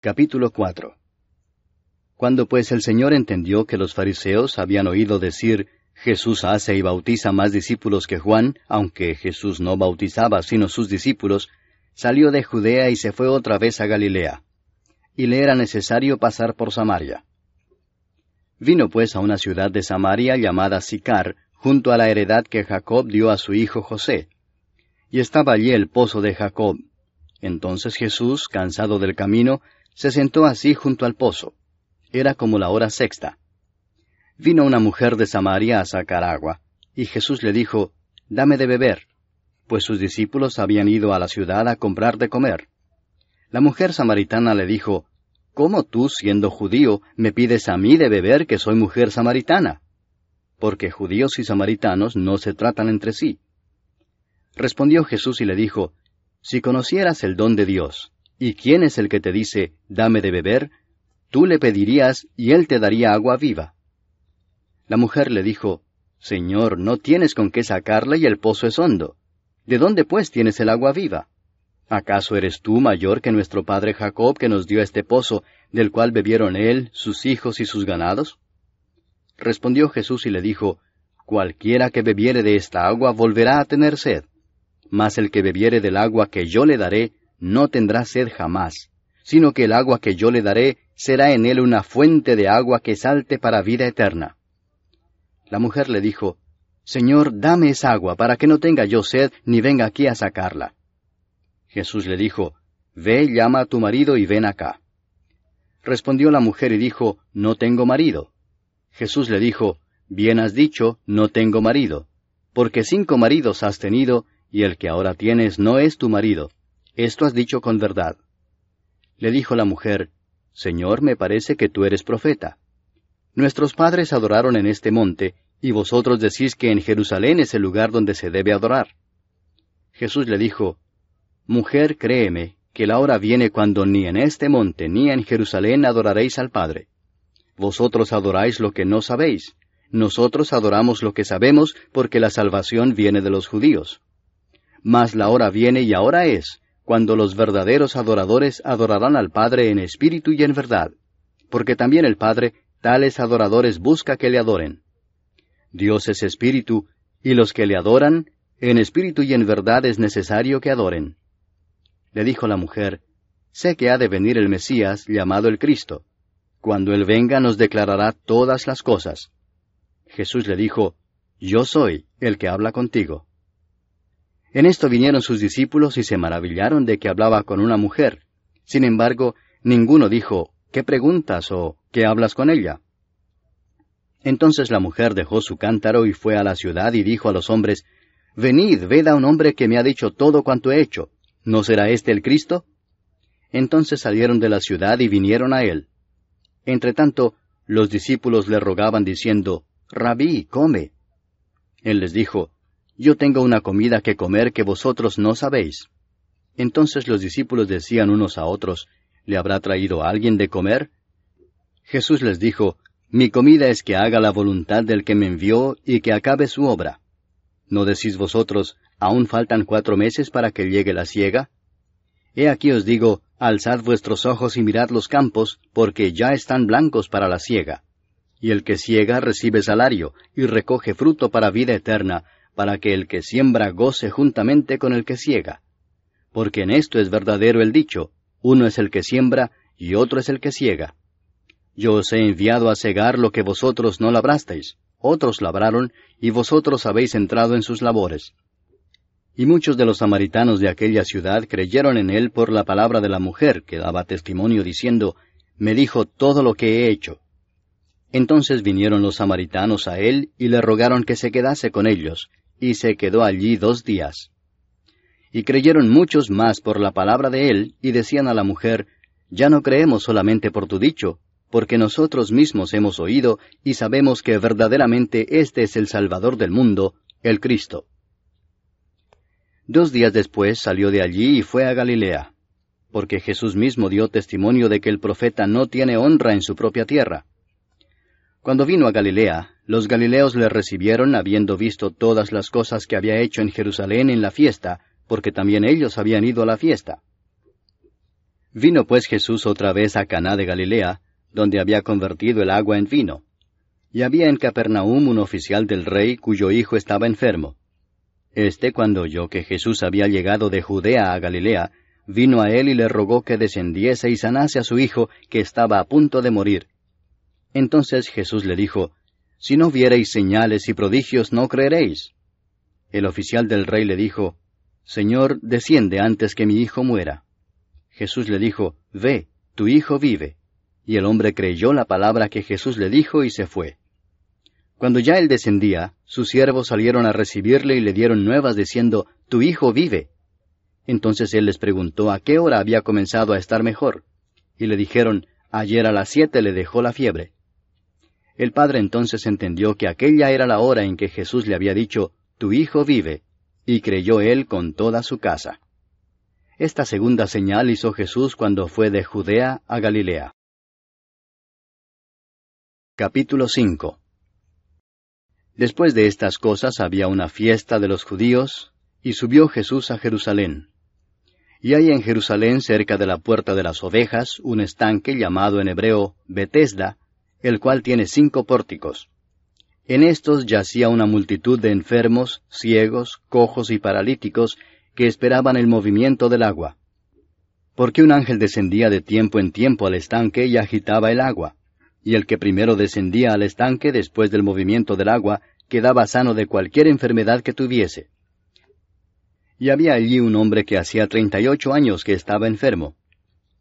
Capítulo 4. Cuando pues el Señor entendió que los fariseos habían oído decir, Jesús hace y bautiza más discípulos que Juan, aunque Jesús no bautizaba sino sus discípulos, salió de Judea y se fue otra vez a Galilea. Y le era necesario pasar por Samaria. Vino pues a una ciudad de Samaria llamada Sicar, junto a la heredad que Jacob dio a su hijo José. Y estaba allí el pozo de Jacob. Entonces Jesús, cansado del camino, se sentó así junto al pozo. Era como la hora sexta. Vino una mujer de Samaria a sacar agua, y Jesús le dijo, «Dame de beber», pues sus discípulos habían ido a la ciudad a comprar de comer. La mujer samaritana le dijo, «¿Cómo tú, siendo judío, me pides a mí de beber que soy mujer samaritana?» Porque judíos y samaritanos no se tratan entre sí. Respondió Jesús y le dijo, «Si conocieras el don de Dios, ¿y quién es el que te dice, dame de beber? Tú le pedirías, y él te daría agua viva». La mujer le dijo, «Señor, no tienes con qué sacarla y el pozo es hondo. ¿De dónde pues tienes el agua viva? ¿Acaso eres tú mayor que nuestro padre Jacob, que nos dio este pozo, del cual bebieron él, sus hijos y sus ganados?» Respondió Jesús y le dijo, «Cualquiera que bebiere de esta agua volverá a tener sed. Mas el que bebiere del agua que yo le daré, no tendrá sed jamás, sino que el agua que yo le daré será en él una fuente de agua que salte para vida eterna». La mujer le dijo, «Señor, dame esa agua, para que no tenga yo sed, ni venga aquí a sacarla». Jesús le dijo, «Ve, llama a tu marido y ven acá». Respondió la mujer y dijo, «No tengo marido». Jesús le dijo, «Bien has dicho, no tengo marido, porque 5 maridos has tenido, y el que ahora tienes no es tu marido. Esto has dicho con verdad». Le dijo la mujer, «Señor, me parece que tú eres profeta. Nuestros padres adoraron en este monte, y vosotros decís que en Jerusalén es el lugar donde se debe adorar». Jesús le dijo, «Mujer, créeme, que la hora viene cuando ni en este monte ni en Jerusalén adoraréis al Padre. Vosotros adoráis lo que no sabéis. Nosotros adoramos lo que sabemos, porque la salvación viene de los judíos. Mas la hora viene y ahora es, cuando los verdaderos adoradores adorarán al Padre en espíritu y en verdad, porque también el Padre tales adoradores busca que le adoren. Dios es espíritu, y los que le adoran, en espíritu y en verdad es necesario que adoren». Le dijo la mujer, «Sé que ha de venir el Mesías, llamado el Cristo. Cuando Él venga nos declarará todas las cosas». Jesús le dijo, «Yo soy el que habla contigo». En esto vinieron sus discípulos y se maravillaron de que hablaba con una mujer. Sin embargo, ninguno dijo, «¿Qué preguntas?» o «¿Qué hablas con ella?». Entonces la mujer dejó su cántaro y fue a la ciudad y dijo a los hombres, «Venid, ved a un hombre que me ha dicho todo cuanto he hecho. ¿No será este el Cristo?». Entonces salieron de la ciudad y vinieron a él. Entretanto, los discípulos le rogaban diciendo, «Rabí, come». Él les dijo, «Yo tengo una comida que comer que vosotros no sabéis». Entonces los discípulos decían unos a otros, «¿Le habrá traído alguien de comer?». Jesús les dijo, «Mi comida es que haga la voluntad del que me envió y que acabe su obra. ¿No decís vosotros, aún faltan 4 meses para que llegue la siega? He aquí os digo, alzad vuestros ojos y mirad los campos, porque ya están blancos para la siega. Y el que siega recibe salario, y recoge fruto para vida eterna, para que el que siembra goce juntamente con el que siega. Porque en esto es verdadero el dicho, uno es el que siembra, y otro es el que siega. Yo os he enviado a segar lo que vosotros no labrasteis, otros labraron, y vosotros habéis entrado en sus labores». Y muchos de los samaritanos de aquella ciudad creyeron en él por la palabra de la mujer, que daba testimonio diciendo, «Me dijo todo lo que he hecho». Entonces vinieron los samaritanos a él y le rogaron que se quedase con ellos, y se quedó allí 2 días. Y creyeron muchos más por la palabra de él, y decían a la mujer, «Ya no creemos solamente por tu dicho, porque nosotros mismos hemos oído y sabemos que verdaderamente este es el Salvador del mundo, el Cristo». 2 días después salió de allí y fue a Galilea, porque Jesús mismo dio testimonio de que el profeta no tiene honra en su propia tierra. Cuando vino a Galilea, los galileos le recibieron habiendo visto todas las cosas que había hecho en Jerusalén en la fiesta, porque también ellos habían ido a la fiesta. Vino pues Jesús otra vez a Caná de Galilea, donde había convertido el agua en vino. Y había en Capernaum un oficial del rey cuyo hijo estaba enfermo. Cuando oyó que Jesús había llegado de Judea a Galilea, vino a él y le rogó que descendiese y sanase a su hijo, que estaba a punto de morir. Entonces Jesús le dijo, Si no viereis señales y prodigios, no creeréis. El oficial del rey le dijo, Señor, desciende antes que mi hijo muera. Jesús le dijo, Ve, tu hijo vive. Y el hombre creyó la palabra que Jesús le dijo y se fue. Cuando ya él descendía, sus siervos salieron a recibirle y le dieron nuevas diciendo, Tu hijo vive. Entonces él les preguntó a qué hora había comenzado a estar mejor. Y le dijeron, Ayer a las 7 le dejó la fiebre. El padre entonces entendió que aquella era la hora en que Jesús le había dicho, Tu hijo vive, y creyó él con toda su casa. Esta segunda señal hizo Jesús cuando fue de Judea a Galilea. Capítulo 5. Después de estas cosas había una fiesta de los judíos, y subió Jesús a Jerusalén. Y hay en Jerusalén, cerca de la puerta de las ovejas, un estanque llamado en hebreo Betesda, el cual tiene 5 pórticos. En estos yacía una multitud de enfermos, ciegos, cojos y paralíticos, que esperaban el movimiento del agua. Porque un ángel descendía de tiempo en tiempo al estanque y agitaba el agua. Y el que primero descendía al estanque después del movimiento del agua, quedaba sano de cualquier enfermedad que tuviese. Y había allí un hombre que hacía 38 años que estaba enfermo.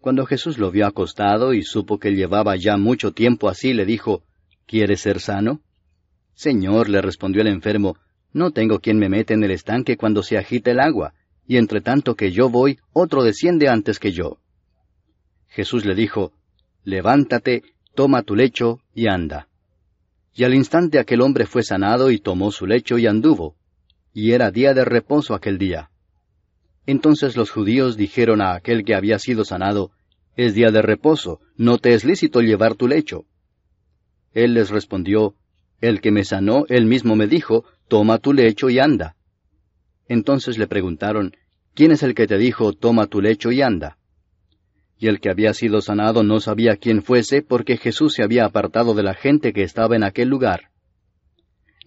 Cuando Jesús lo vio acostado y supo que llevaba ya mucho tiempo así, le dijo, ¿Quieres ser sano? Señor, le respondió el enfermo, no tengo quien me mete en el estanque cuando se agita el agua, y entre tanto que yo voy, otro desciende antes que yo. Jesús le dijo, Levántate, toma tu lecho y anda. Y al instante aquel hombre fue sanado y tomó su lecho y anduvo. Y era día de reposo aquel día. Entonces los judíos dijeron a aquel que había sido sanado, Es día de reposo, no te es lícito llevar tu lecho. Él les respondió, El que me sanó, él mismo me dijo, Toma tu lecho y anda. Entonces le preguntaron, ¿Quién es el que te dijo, toma tu lecho y anda? Y el que había sido sanado no sabía quién fuese, porque Jesús se había apartado de la gente que estaba en aquel lugar.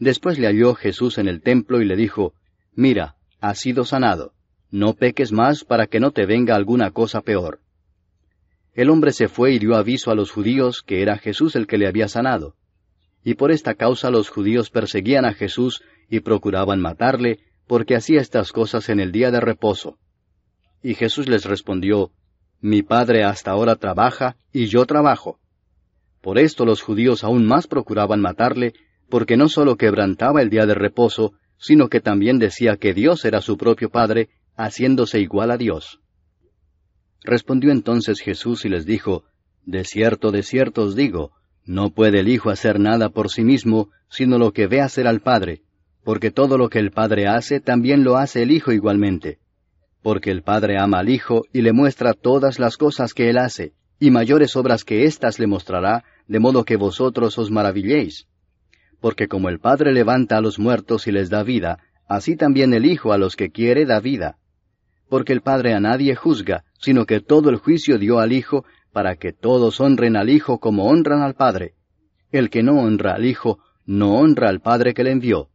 Después le halló Jesús en el templo y le dijo, Mira, has sido sanado, no peques más para que no te venga alguna cosa peor. El hombre se fue y dio aviso a los judíos que era Jesús el que le había sanado. Y por esta causa los judíos perseguían a Jesús y procuraban matarle, porque hacía estas cosas en el día de reposo. Y Jesús les respondió, Mi Padre hasta ahora trabaja, y yo trabajo. Por esto los judíos aún más procuraban matarle, porque no sólo quebrantaba el día de reposo, sino que también decía que Dios era su propio Padre, haciéndose igual a Dios. Respondió entonces Jesús y les dijo, de cierto os digo, no puede el Hijo hacer nada por sí mismo, sino lo que ve hacer al Padre, porque todo lo que el Padre hace, también lo hace el Hijo igualmente. Porque el Padre ama al Hijo y le muestra todas las cosas que Él hace, y mayores obras que éstas le mostrará, de modo que vosotros os maravilléis. Porque como el Padre levanta a los muertos y les da vida, así también el Hijo a los que quiere da vida. Porque el Padre a nadie juzga, sino que todo el juicio dio al Hijo, para que todos honren al Hijo como honran al Padre. El que no honra al Hijo, no honra al Padre que le envió.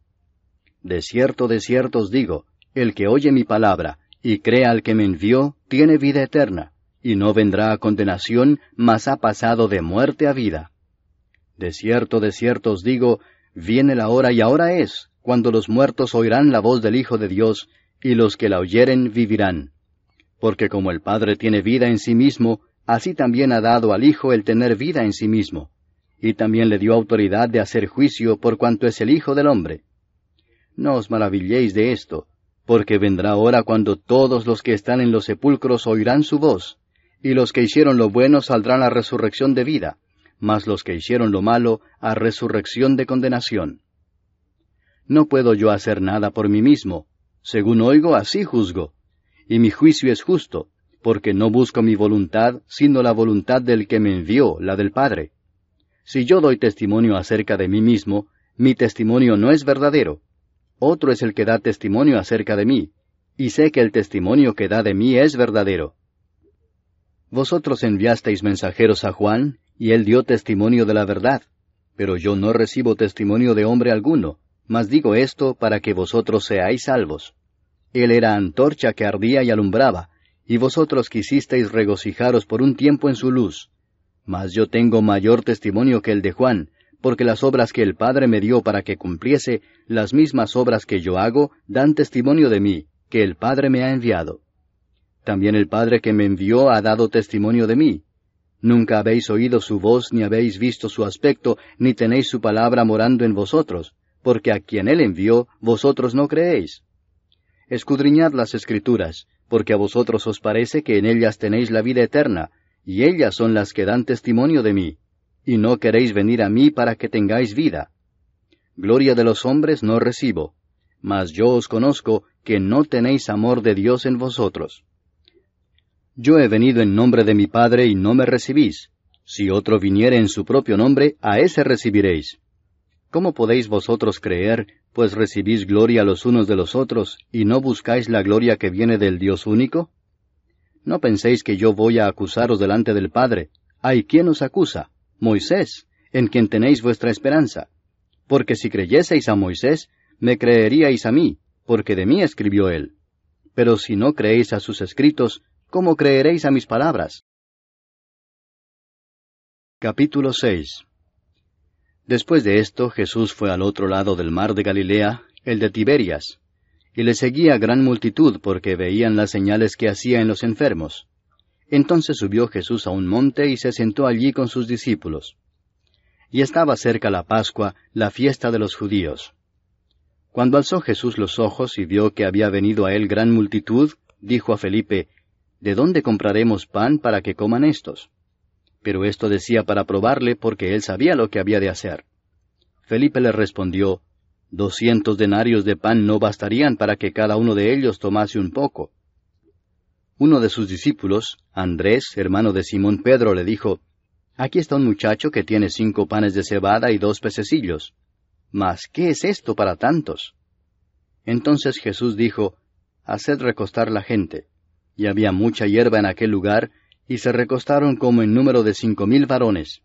De cierto os digo, el que oye mi palabra, y cree al que me envió, tiene vida eterna, y no vendrá a condenación, mas ha pasado de muerte a vida. De cierto os digo, viene la hora y ahora es, cuando los muertos oirán la voz del Hijo de Dios, y los que la oyeren vivirán. Porque como el Padre tiene vida en sí mismo, así también ha dado al Hijo el tener vida en sí mismo, y también le dio autoridad de hacer juicio por cuanto es el Hijo del hombre. No os maravilléis de esto, porque vendrá hora cuando todos los que están en los sepulcros oirán su voz, y los que hicieron lo bueno saldrán a resurrección de vida, mas los que hicieron lo malo a resurrección de condenación. No puedo yo hacer nada por mí mismo, según oigo así juzgo, y mi juicio es justo, porque no busco mi voluntad, sino la voluntad del que me envió, la del Padre. Si yo doy testimonio acerca de mí mismo, mi testimonio no es verdadero. Otro es el que da testimonio acerca de mí, y sé que el testimonio que da de mí es verdadero. Vosotros enviasteis mensajeros a Juan, y él dio testimonio de la verdad. Pero yo no recibo testimonio de hombre alguno, mas digo esto para que vosotros seáis salvos. Él era antorcha que ardía y alumbraba, y vosotros quisisteis regocijaros por un tiempo en su luz. Mas yo tengo mayor testimonio que el de Juan, porque las obras que el Padre me dio para que cumpliese, las mismas obras que yo hago, dan testimonio de mí, que el Padre me ha enviado. También el Padre que me envió ha dado testimonio de mí. Nunca habéis oído su voz, ni habéis visto su aspecto, ni tenéis su palabra morando en vosotros, porque a quien él envió, vosotros no creéis. Escudriñad las Escrituras, porque a vosotros os parece que en ellas tenéis la vida eterna, y ellas son las que dan testimonio de mí, y no queréis venir a mí para que tengáis vida. Gloria de los hombres no recibo, mas yo os conozco que no tenéis amor de Dios en vosotros. Yo he venido en nombre de mi Padre y no me recibís. Si otro viniere en su propio nombre, a ese recibiréis. ¿Cómo podéis vosotros creer, pues recibís gloria los unos de los otros, y no buscáis la gloria que viene del Dios único? No penséis que yo voy a acusaros delante del Padre. ¿Hay quien os acusa? Moisés, en quien tenéis vuestra esperanza. Porque si creyeseis a Moisés, me creeríais a mí, porque de mí escribió él. Pero si no creéis a sus escritos, ¿cómo creeréis a mis palabras? Capítulo 6. Después de esto, Jesús fue al otro lado del mar de Galilea, el de Tiberias, y le seguía gran multitud porque veían las señales que hacía en los enfermos. Entonces subió Jesús a un monte y se sentó allí con sus discípulos. Y estaba cerca la Pascua, la fiesta de los judíos. Cuando alzó Jesús los ojos y vio que había venido a él gran multitud, dijo a Felipe, ¿de dónde compraremos pan para que coman estos? Pero esto decía para probarle, porque él sabía lo que había de hacer. Felipe le respondió, 200 denarios de pan no bastarían para que cada uno de ellos tomase un poco. Uno de sus discípulos, Andrés, hermano de Simón Pedro, le dijo, Aquí está un muchacho que tiene 5 panes de cebada y 2 pececillos. Mas, ¿qué es esto para tantos? Entonces Jesús dijo, Haced recostar la gente. Y había mucha hierba en aquel lugar, y se recostaron como en número de 5,000 varones.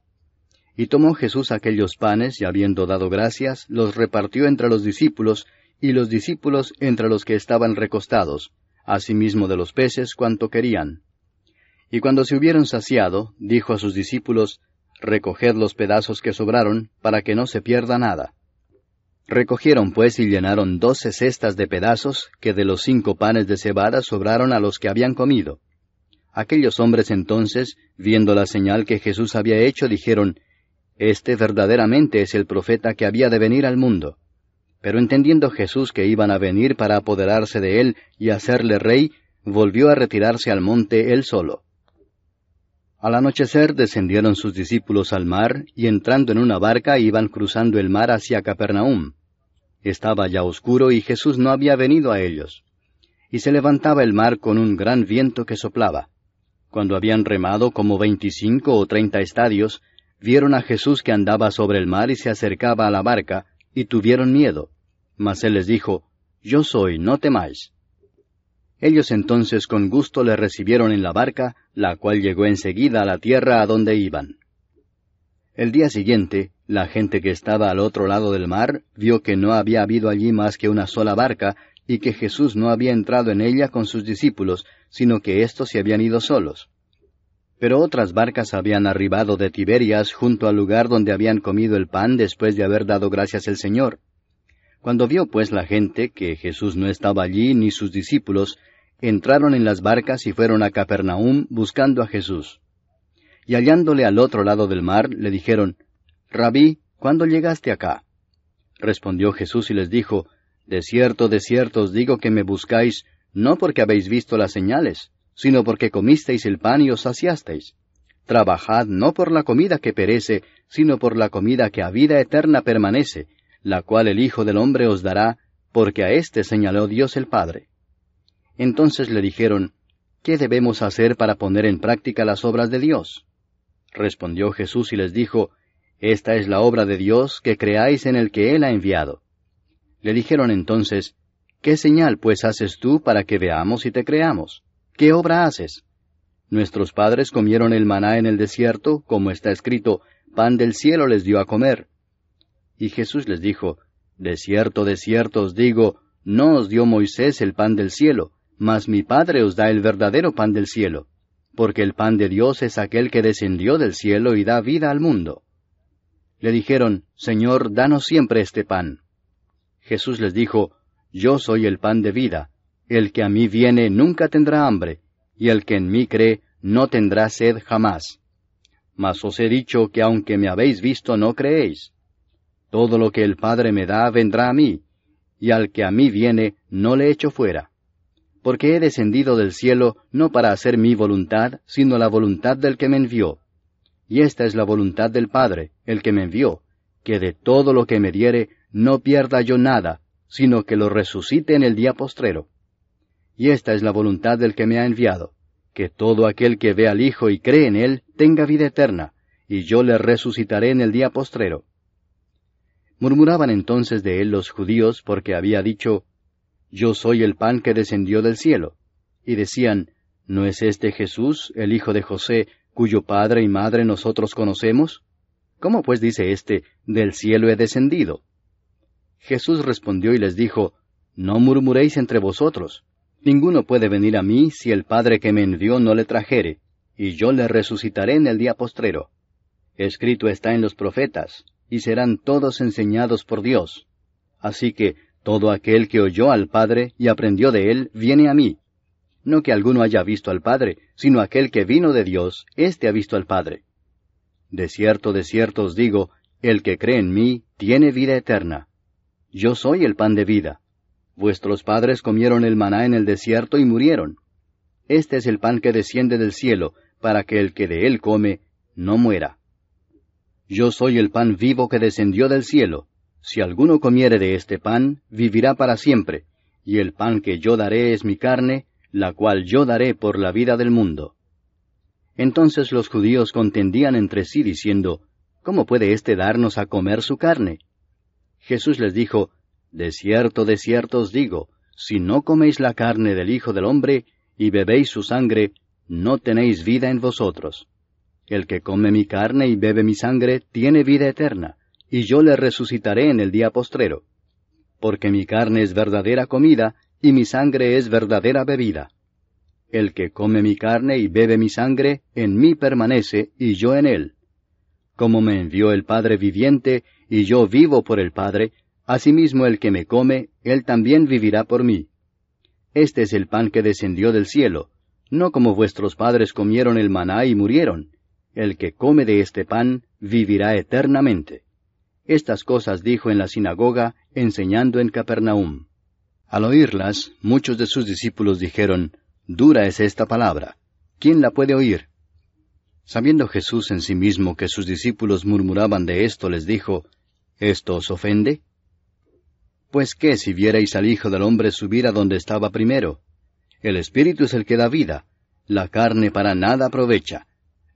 Y tomó Jesús aquellos panes, y habiendo dado gracias, los repartió entre los discípulos, y los discípulos entre los que estaban recostados, asimismo de los peces cuanto querían. Y cuando se hubieron saciado, dijo a sus discípulos, Recoged los pedazos que sobraron, para que no se pierda nada. Recogieron pues y llenaron 12 cestas de pedazos, que de los 5 panes de cebada sobraron a los que habían comido. Aquellos hombres entonces, viendo la señal que Jesús había hecho, dijeron, Este verdaderamente es el profeta que había de venir al mundo. Pero entendiendo Jesús que iban a venir para apoderarse de él y hacerle rey, volvió a retirarse al monte él solo. Al anochecer descendieron sus discípulos al mar, y entrando en una barca iban cruzando el mar hacia Capernaum. Estaba ya oscuro y Jesús no había venido a ellos. Y se levantaba el mar con un gran viento que soplaba. Cuando habían remado como 25 o 30 estadios, vieron a Jesús que andaba sobre el mar y se acercaba a la barca, y tuvieron miedo. Mas él les dijo, Yo soy, no temáis. Ellos entonces con gusto le recibieron en la barca, la cual llegó enseguida a la tierra a donde iban. El día siguiente, la gente que estaba al otro lado del mar vio que no había habido allí más que una sola barca, y que Jesús no había entrado en ella con sus discípulos, sino que éstos se habían ido solos. Pero otras barcas habían arribado de Tiberias junto al lugar donde habían comido el pan después de haber dado gracias el Señor. Cuando vio pues la gente que Jesús no estaba allí ni sus discípulos, entraron en las barcas y fueron a Capernaum buscando a Jesús. Y hallándole al otro lado del mar, le dijeron, Rabí, ¿cuándo llegaste acá? Respondió Jesús y les dijo, de cierto os digo que me buscáis, no porque habéis visto las señales, sino porque comisteis el pan y os saciasteis. Trabajad no por la comida que perece, sino por la comida que a vida eterna permanece, la cual el Hijo del Hombre os dará, porque a éste señaló Dios el Padre. Entonces le dijeron, ¿qué debemos hacer para poner en práctica las obras de Dios? Respondió Jesús y les dijo, Esta es la obra de Dios, que creáis en el que Él ha enviado. Le dijeron entonces, ¿qué señal pues haces tú para que veamos y te creamos? ¿Qué obra haces? Nuestros padres comieron el maná en el desierto, como está escrito, pan del cielo les dio a comer. Y Jesús les dijo, de cierto os digo, no os dio Moisés el pan del cielo, mas mi Padre os da el verdadero pan del cielo, porque el pan de Dios es aquel que descendió del cielo y da vida al mundo. Le dijeron, Señor, danos siempre este pan. Jesús les dijo, yo soy el pan de vida, el que a mí viene nunca tendrá hambre, y el que en mí cree no tendrá sed jamás. Mas os he dicho que aunque me habéis visto no creéis. Todo lo que el Padre me da vendrá a mí, y al que a mí viene no le echo fuera. Porque he descendido del cielo no para hacer mi voluntad, sino la voluntad del que me envió. Y esta es la voluntad del Padre, el que me envió, que de todo lo que me diere no pierda yo nada, sino que lo resucite en el día postrero. Y esta es la voluntad del que me ha enviado, que todo aquel que ve al Hijo y cree en él tenga vida eterna, y yo le resucitaré en el día postrero. Murmuraban entonces de él los judíos porque había dicho, yo soy el pan que descendió del cielo. Y decían, ¿no es este Jesús, el hijo de José, cuyo padre y madre nosotros conocemos? ¿Cómo pues dice éste, del cielo he descendido? Jesús respondió y les dijo, no murmuréis entre vosotros. Ninguno puede venir a mí si el Padre que me envió no le trajere, y yo le resucitaré en el día postrero. Escrito está en los profetas, y serán todos enseñados por Dios. Así que todo aquel que oyó al Padre y aprendió de él, viene a mí. No que alguno haya visto al Padre, sino aquel que vino de Dios, éste ha visto al Padre. De cierto os digo, el que cree en mí tiene vida eterna. Yo soy el pan de vida. Vuestros padres comieron el maná en el desierto y murieron. Este es el pan que desciende del cielo, para que el que de él come no muera. Yo soy el pan vivo que descendió del cielo. Si alguno comiere de este pan, vivirá para siempre, y el pan que yo daré es mi carne, la cual yo daré por la vida del mundo. Entonces los judíos contendían entre sí diciendo, ¿cómo puede éste darnos a comer su carne? Jesús les dijo, de cierto os digo, si no coméis la carne del Hijo del Hombre, y bebéis su sangre, no tenéis vida en vosotros. El que come mi carne y bebe mi sangre, tiene vida eterna, y yo le resucitaré en el día postrero. Porque mi carne es verdadera comida, y mi sangre es verdadera bebida. El que come mi carne y bebe mi sangre, en mí permanece, y yo en él. Como me envió el Padre viviente, y yo vivo por el Padre, asimismo el que me come, él también vivirá por mí. Este es el pan que descendió del cielo, no como vuestros padres comieron el maná y murieron. El que come de este pan, vivirá eternamente. Estas cosas dijo en la sinagoga, enseñando en Capernaum. Al oírlas, muchos de sus discípulos dijeron, dura es esta palabra, ¿quién la puede oír? Sabiendo Jesús en sí mismo que sus discípulos murmuraban de esto, les dijo, ¿esto os ofende? Pues qué si vierais al Hijo del Hombre subir a donde estaba primero. El Espíritu es el que da vida, la carne para nada aprovecha.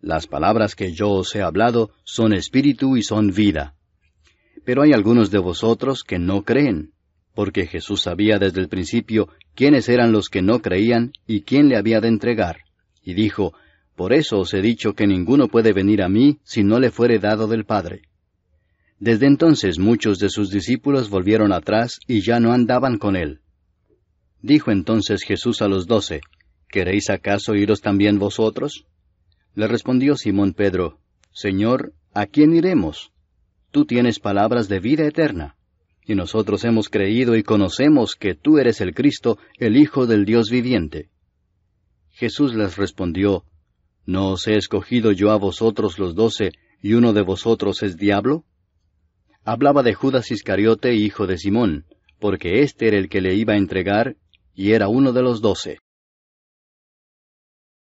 Las palabras que yo os he hablado son espíritu y son vida. Pero hay algunos de vosotros que no creen, porque Jesús sabía desde el principio quiénes eran los que no creían y quién le había de entregar. Y dijo, por eso os he dicho que ninguno puede venir a mí si no le fuere dado del Padre. Desde entonces muchos de sus discípulos volvieron atrás y ya no andaban con él. Dijo entonces Jesús a los 12, ¿queréis acaso iros también vosotros? Le respondió Simón Pedro, Señor, ¿a quién iremos? Tú tienes palabras de vida eterna, y nosotros hemos creído y conocemos que tú eres el Cristo, el Hijo del Dios viviente. Jesús les respondió, ¿no os he escogido yo a vosotros los 12, y uno de vosotros es diablo? Hablaba de Judas Iscariote, hijo de Simón, porque éste era el que le iba a entregar, y era uno de los 12.